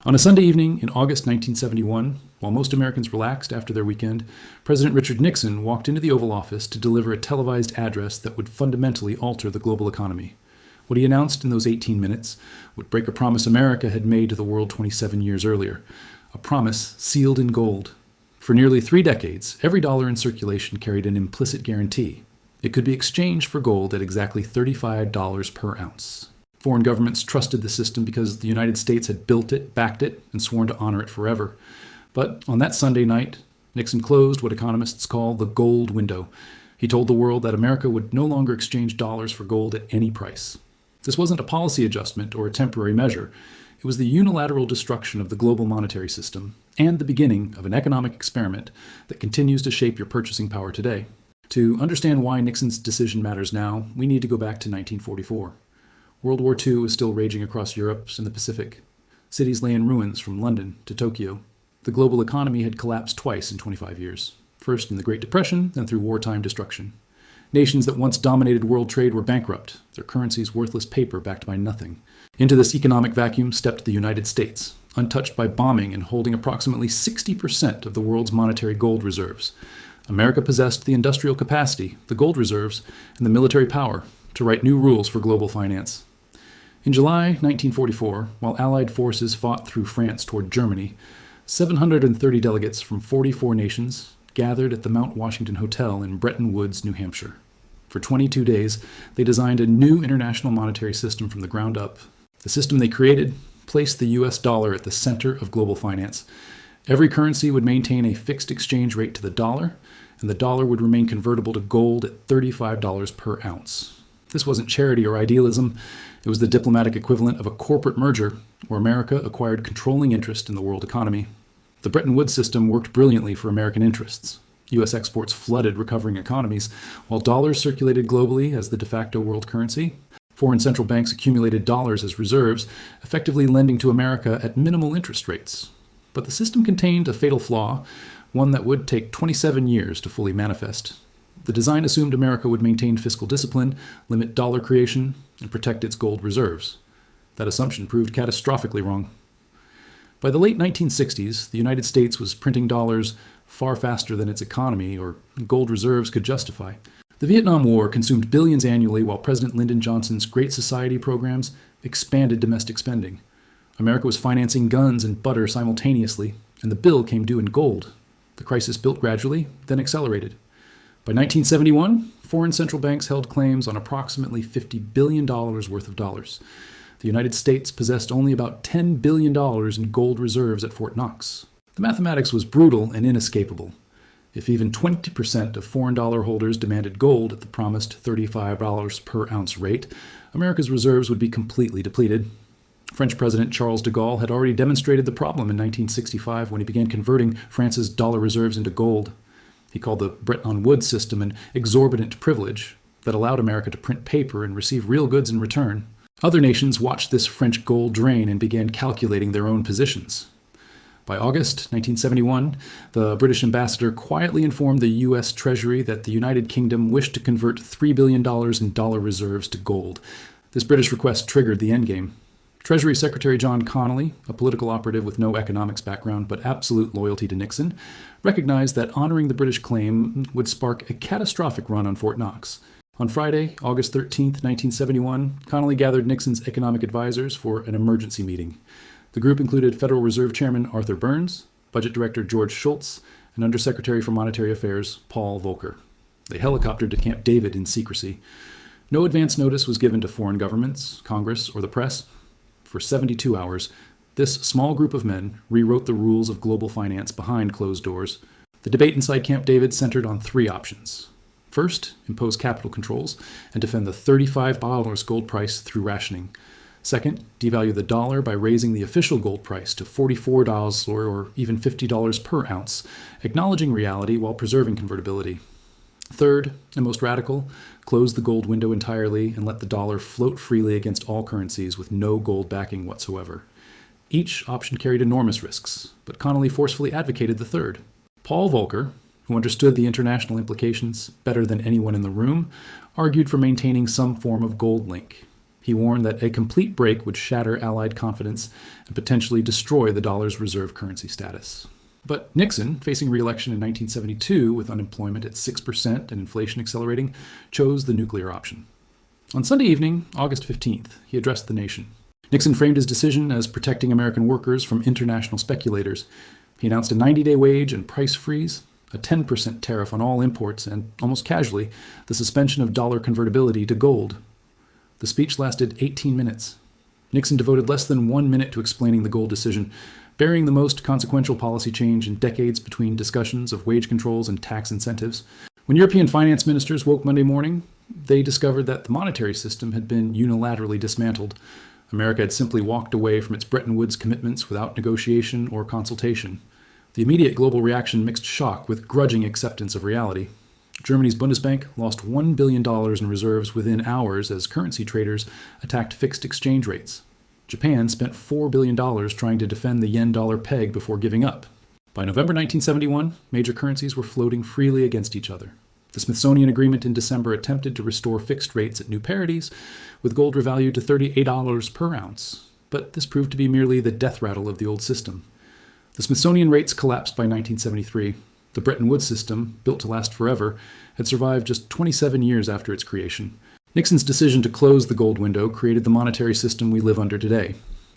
On a Sunday evening in August 1971, while most Americans relaxed after their weekend, President Richard Nixon walked into the Oval Office to deliver a televised address that would fundamentally alter the global economy. What he announced in those 18 minutes would break a promise America had made to the world 27 years earlier, a promise sealed in gold. For nearly 3 decades, every dollar in circulation carried an implicit guarantee. It could be exchanged for gold at exactly $35 per ounce. Foreign governments trusted the system because the United States had built it, backed it, and sworn to honor it forever. But on that Sunday night, Nixon closed what economists call the gold window. He told the world that America would no longer exchange dollars for gold at any price. This wasn't a policy adjustment or a temporary measure. It was the unilateral destruction of the global monetary system and the beginning of an economic experiment that continues to shape your purchasing power today. To understand why Nixon's decision matters now, we need to go back to 1944. World War II was still raging across Europe and the Pacific. Cities lay in ruins from London to Tokyo. The global economy had collapsed twice in 25 years, first in the Great Depression, then through wartime destruction. Nations that once dominated world trade were bankrupt, their currencies worthless paper backed by nothing. Into this economic vacuum stepped the United States, untouched by bombing and holding approximately 60% of the world's monetary gold reserves. America possessed the industrial capacity, the gold reserves, and the military power to write new rules for global finance. In July 1944, while Allied forces fought through France toward Germany, 730 delegates from 44 nations gathered at the Mount Washington Hotel in Bretton Woods, New Hampshire. For 22 days, they designed a new international monetary system from the ground up. The system they created placed the U.S. dollar at the center of global finance. Every currency would maintain a fixed exchange rate to the dollar, and the dollar would remain convertible to gold at $35 per ounce. This wasn't charity or idealism. It was the diplomatic equivalent of a corporate merger where America acquired controlling interest in the world economy. The Bretton Woods system worked brilliantly for American interests. U.S. exports flooded recovering economies, while dollars circulated globally as the de facto world currency. Foreign central banks accumulated dollars as reserves, effectively lending to America at minimal interest rates. But the system contained a fatal flaw, one that would take 27 years to fully manifest. The design assumed America would maintain fiscal discipline, limit dollar creation, and protect its gold reserves. That assumption proved catastrophically wrong. By the late 1960s, the United States was printing dollars far faster than its economy or gold reserves could justify. The Vietnam War consumed billions annually while President Lyndon Johnson's Great Society programs expanded domestic spending. America was financing guns and butter simultaneously, and the bill came due in gold. The crisis built gradually, then accelerated. By 1971, foreign central banks held claims on approximately $50 billion worth of dollars. The United States possessed only about $10 billion in gold reserves at Fort Knox. The mathematics was brutal and inescapable. If even 20% of foreign dollar holders demanded gold at the promised $35 per ounce rate, America's reserves would be completely depleted. French President Charles de Gaulle had already demonstrated the problem in 1965 when he began converting France's dollar reserves into gold. He called the Bretton Woods system an exorbitant privilege that allowed America to print paper and receive real goods in return. Other nations watched this French gold drain and began calculating their own positions. By August 1971, the British ambassador quietly informed the U.S. Treasury that the United Kingdom wished to convert $3 billion in dollar reserves to gold. This British request triggered the endgame. Treasury Secretary John Connally, a political operative with no economics background but absolute loyalty to Nixon, recognized that honoring the British claim would spark a catastrophic run on Fort Knox. On Friday, August 13, 1971, Connally gathered Nixon's economic advisors for an emergency meeting. The group included Federal Reserve Chairman Arthur Burns, Budget Director George Shultz, and Undersecretary for Monetary Affairs Paul Volcker. They helicoptered to Camp David in secrecy. No advance notice was given to foreign governments, Congress, or the press. For 72 hours, this small group of men rewrote the rules of global finance behind closed doors. The debate inside Camp David centered on 3 options. First, impose capital controls and defend the $35 gold price through rationing. Second, devalue the dollar by raising the official gold price to $44 or even $50 per ounce, acknowledging reality while preserving convertibility. Third, and most radical, close the gold window entirely and let the dollar float freely against all currencies with no gold backing whatsoever. Each option carried enormous risks, but Connally forcefully advocated the third. Paul Volcker, who understood the international implications better than anyone in the room, argued for maintaining some form of gold link. He warned that a complete break would shatter Allied confidence and potentially destroy the dollar's reserve currency status. But Nixon, facing re-election in 1972 with unemployment at 6% and inflation accelerating, chose the nuclear option. On Sunday evening, August 15th, he addressed the nation. Nixon framed his decision as protecting American workers from international speculators. He announced a 90-day wage and price freeze, a 10% tariff on all imports, and, almost casually, the suspension of dollar convertibility to gold. The speech lasted 18 minutes. Nixon devoted less than 1 minute to explaining the gold decision, burying the most consequential policy change in decades between discussions of wage controls and tax incentives. When European finance ministers woke Monday morning, they discovered that the monetary system had been unilaterally dismantled. America had simply walked away from its Bretton Woods commitments without negotiation or consultation. The immediate global reaction mixed shock with grudging acceptance of reality. Germany's Bundesbank lost $1 billion in reserves within hours as currency traders attacked fixed exchange rates. Japan spent $4 billion trying to defend the yen-dollar peg before giving up. By November 1971, major currencies were floating freely against each other. The Smithsonian Agreement in December attempted to restore fixed rates at new parities, with gold revalued to $38 per ounce. But this proved to be merely the death rattle of the old system. The Smithsonian rates collapsed by 1973. The Bretton Woods system, built to last forever, had survived just 27 years after its creation. Nixon's decision to close the gold window created the monetary system we live under today.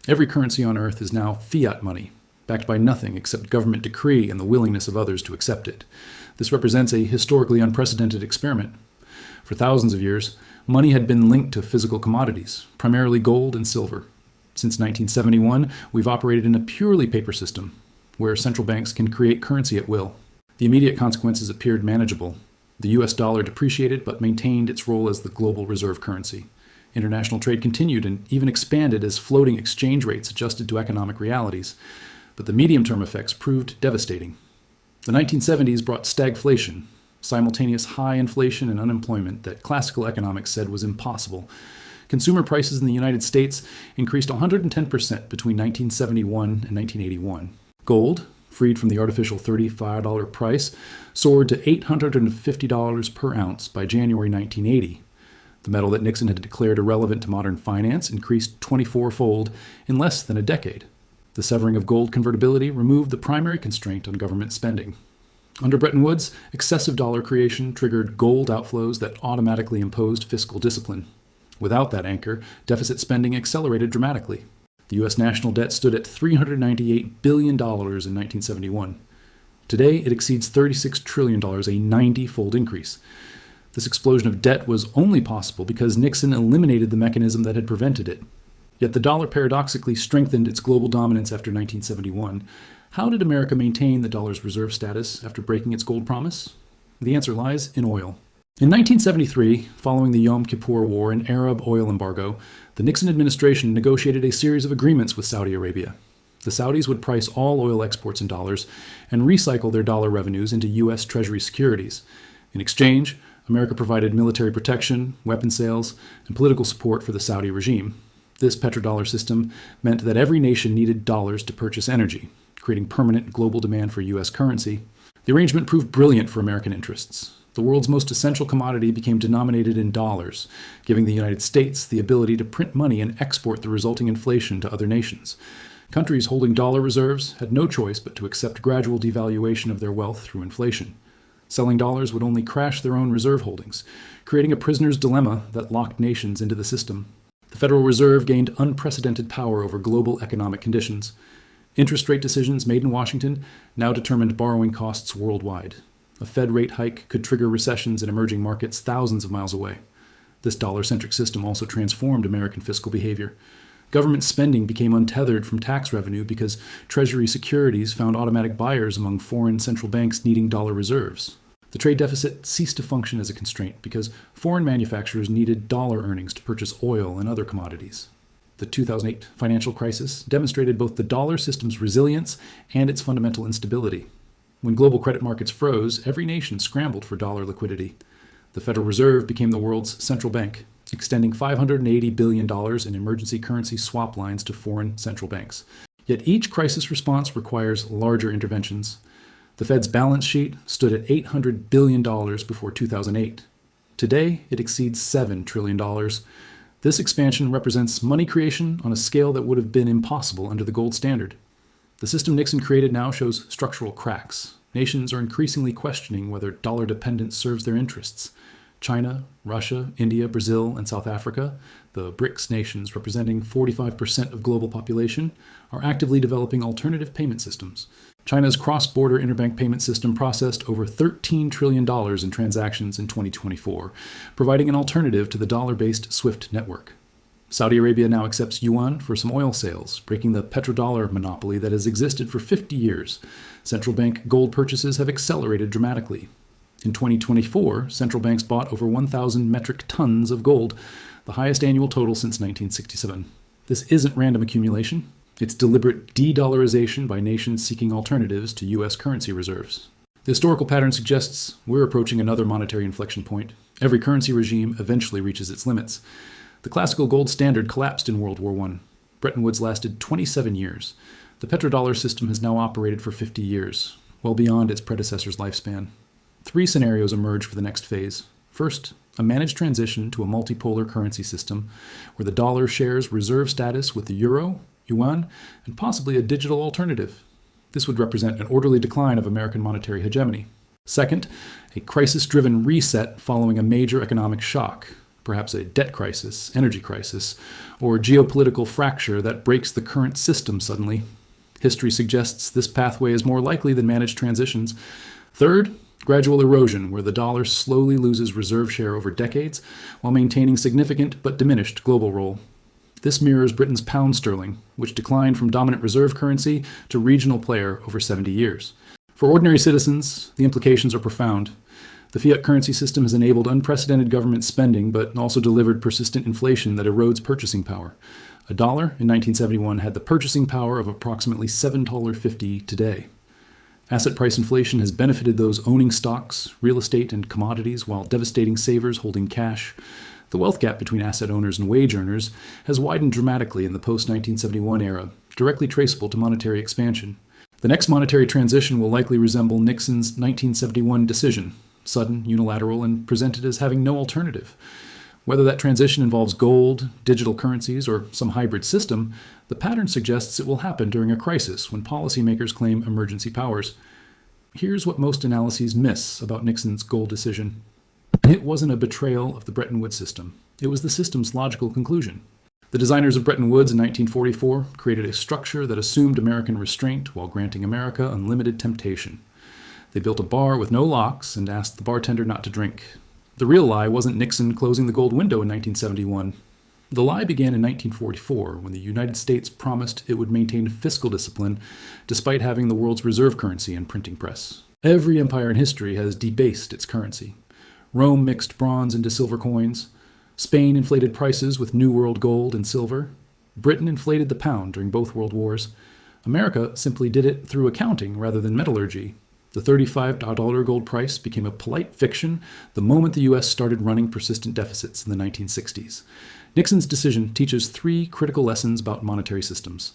Every currency on earth is now fiat money, backed by nothing except government decree and the willingness of others to accept it. This represents a historically unprecedented experiment. For thousands of years, money had been linked to physical commodities, primarily gold and silver. Since 1971, we've operated in a purely paper system, where central banks can create currency at will. The immediate consequences appeared manageable. The US dollar depreciated but maintained its role as the global reserve currency. International trade continued and even expanded as floating exchange rates adjusted to economic realities. But the medium-term effects proved devastating. The 1970s brought stagflation, simultaneous high inflation and unemployment that classical economics said was impossible. Consumer prices in the United States increased 110% between 1971 and 1981. Gold, freed from the artificial $35 price, soared to $850 per ounce by January 1980. The metal that Nixon had declared irrelevant to modern finance increased 24-fold in less than a decade. The severing of gold convertibility removed the primary constraint on government spending. Under Bretton Woods, excessive dollar creation triggered gold outflows that automatically imposed fiscal discipline. Without that anchor, deficit spending accelerated dramatically. The U.S. national debt stood at $398 billion in 1971. Today, it exceeds $36 trillion, a 90-fold increase. This explosion of debt was only possible because Nixon eliminated the mechanism that had prevented it. Yet the dollar paradoxically strengthened its global dominance after 1971. How did America maintain the dollar's reserve status after breaking its gold promise? The answer lies in oil. In 1973, following the Yom Kippur War and Arab oil embargo, the Nixon administration negotiated a series of agreements with Saudi Arabia. The Saudis would price all oil exports in dollars and recycle their dollar revenues into U.S. Treasury securities. In exchange, America provided military protection, weapon sales, and political support for the Saudi regime. This petrodollar system meant that every nation needed dollars to purchase energy, creating permanent global demand for U.S. currency. The arrangement proved brilliant for American interests. The world's most essential commodity became denominated in dollars, giving the United States the ability to print money and export the resulting inflation to other nations. Countries holding dollar reserves had no choice but to accept gradual devaluation of their wealth through inflation. Selling dollars would only crash their own reserve holdings, creating a prisoner's dilemma that locked nations into the system. The Federal Reserve gained unprecedented power over global economic conditions. Interest rate decisions made in Washington now determined borrowing costs worldwide. A Fed rate hike could trigger recessions in emerging markets thousands of miles away. This dollar-centric system also transformed American fiscal behavior. Government spending became untethered from tax revenue because Treasury securities found automatic buyers among foreign central banks needing dollar reserves. The trade deficit ceased to function as a constraint because foreign manufacturers needed dollar earnings to purchase oil and other commodities. The 2008 financial crisis demonstrated both the dollar system's resilience and its fundamental instability. When global credit markets froze, every nation scrambled for dollar liquidity. The Federal Reserve became the world's central bank, extending $580 billion in emergency currency swap lines to foreign central banks. Yet each crisis response requires larger interventions. The Fed's balance sheet stood at $800 billion before 2008. Today, it exceeds $7 trillion. This expansion represents money creation on a scale that would have been impossible under the gold standard. The system Nixon created now shows structural cracks. Nations are increasingly questioning whether dollar dependence serves their interests. China, Russia, India, Brazil, and South Africa, the BRICS nations representing 45% of global population, are actively developing alternative payment systems. China's cross-border interbank payment system processed over $13 trillion in transactions in 2024, providing an alternative to the dollar-based SWIFT network. Saudi Arabia now accepts yuan for some oil sales, breaking the petrodollar monopoly that has existed for 50 years. Central bank gold purchases have accelerated dramatically. In 2024, central banks bought over 1,000 metric tons of gold, the highest annual total since 1967. This isn't random accumulation. It's deliberate de-dollarization by nations seeking alternatives to U.S. currency reserves. The historical pattern suggests we're approaching another monetary inflection point. Every currency regime eventually reaches its limits. The classical gold standard collapsed in World War I. Bretton Woods lasted 27 years. The petrodollar system has now operated for 50 years, well beyond its predecessor's lifespan. 3 scenarios emerge for the next phase. First, a managed transition to a multipolar currency system where the dollar shares reserve status with the euro, yuan, and possibly a digital alternative. This would represent an orderly decline of American monetary hegemony. Second, a crisis-driven reset following a major economic shock, perhaps a debt crisis, energy crisis, or geopolitical fracture that breaks the current system suddenly. History suggests this pathway is more likely than managed transitions. Third, gradual erosion, where the dollar slowly loses reserve share over decades while maintaining significant but diminished global role. This mirrors Britain's pound sterling, which declined from dominant reserve currency to regional player over 70 years. For ordinary citizens, the implications are profound. The fiat currency system has enabled unprecedented government spending, but also delivered persistent inflation that erodes purchasing power. A dollar in 1971 had the purchasing power of approximately $7.50 today. Asset price inflation has benefited those owning stocks, real estate, and commodities while devastating savers holding cash. The wealth gap between asset owners and wage earners has widened dramatically in the post-1971 era, directly traceable to monetary expansion. The next monetary transition will likely resemble Nixon's 1971 decision, sudden, unilateral, and presented as having no alternative. Whether that transition involves gold, digital currencies, or some hybrid system, the pattern suggests it will happen during a crisis when policymakers claim emergency powers. Here's what most analyses miss about Nixon's gold decision. It wasn't a betrayal of the Bretton Woods system. It was the system's logical conclusion. The designers of Bretton Woods in 1944 created a structure that assumed American restraint while granting America unlimited temptation. They built a bar with no locks and asked the bartender not to drink. The real lie wasn't Nixon closing the gold window in 1971. The lie began in 1944 when the United States promised it would maintain fiscal discipline despite having the world's reserve currency and printing press. Every empire in history has debased its currency. Rome mixed bronze into silver coins. Spain inflated prices with New World gold and silver. Britain inflated the pound during both world wars. America simply did it through accounting rather than metallurgy. The $35 gold price became a polite fiction the moment the U.S. started running persistent deficits in the 1960s. Nixon's decision teaches 3 critical lessons about monetary systems.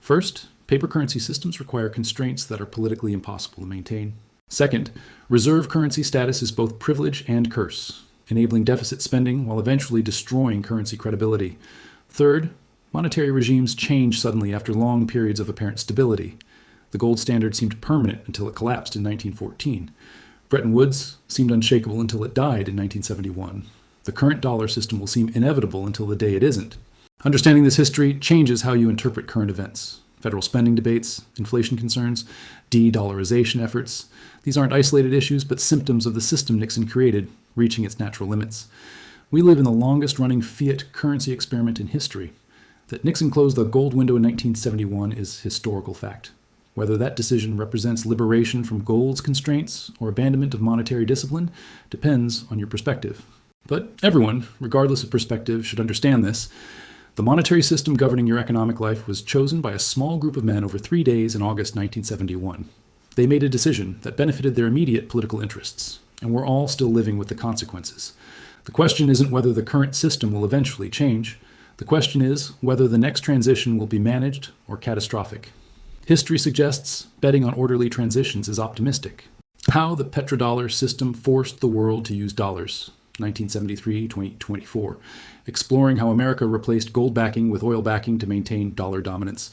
First, paper currency systems require constraints that are politically impossible to maintain. Second, reserve currency status is both privilege and curse, enabling deficit spending while eventually destroying currency credibility. Third, monetary regimes change suddenly after long periods of apparent stability. The gold standard seemed permanent until it collapsed in 1914. Bretton Woods seemed unshakable until it died in 1971. The current dollar system will seem inevitable until the day it isn't. Understanding this history changes how you interpret current events. Federal spending debates, inflation concerns, de-dollarization efforts. These aren't isolated issues, but symptoms of the system Nixon created, reaching its natural limits. We live in the longest-running fiat currency experiment in history. That Nixon closed the gold window in 1971 is historical fact. Whether that decision represents liberation from gold's constraints or abandonment of monetary discipline depends on your perspective. But everyone, regardless of perspective, should understand this. The monetary system governing your economic life was chosen by a small group of men over 3 days in August 1971. They made a decision that benefited their immediate political interests, and we're all still living with the consequences. The question isn't whether the current system will eventually change. The question is whether the next transition will be managed or catastrophic. History suggests betting on orderly transitions is optimistic. How the petrodollar system forced the world to use dollars. 1973-2024, exploring how America replaced gold backing with oil backing to maintain dollar dominance.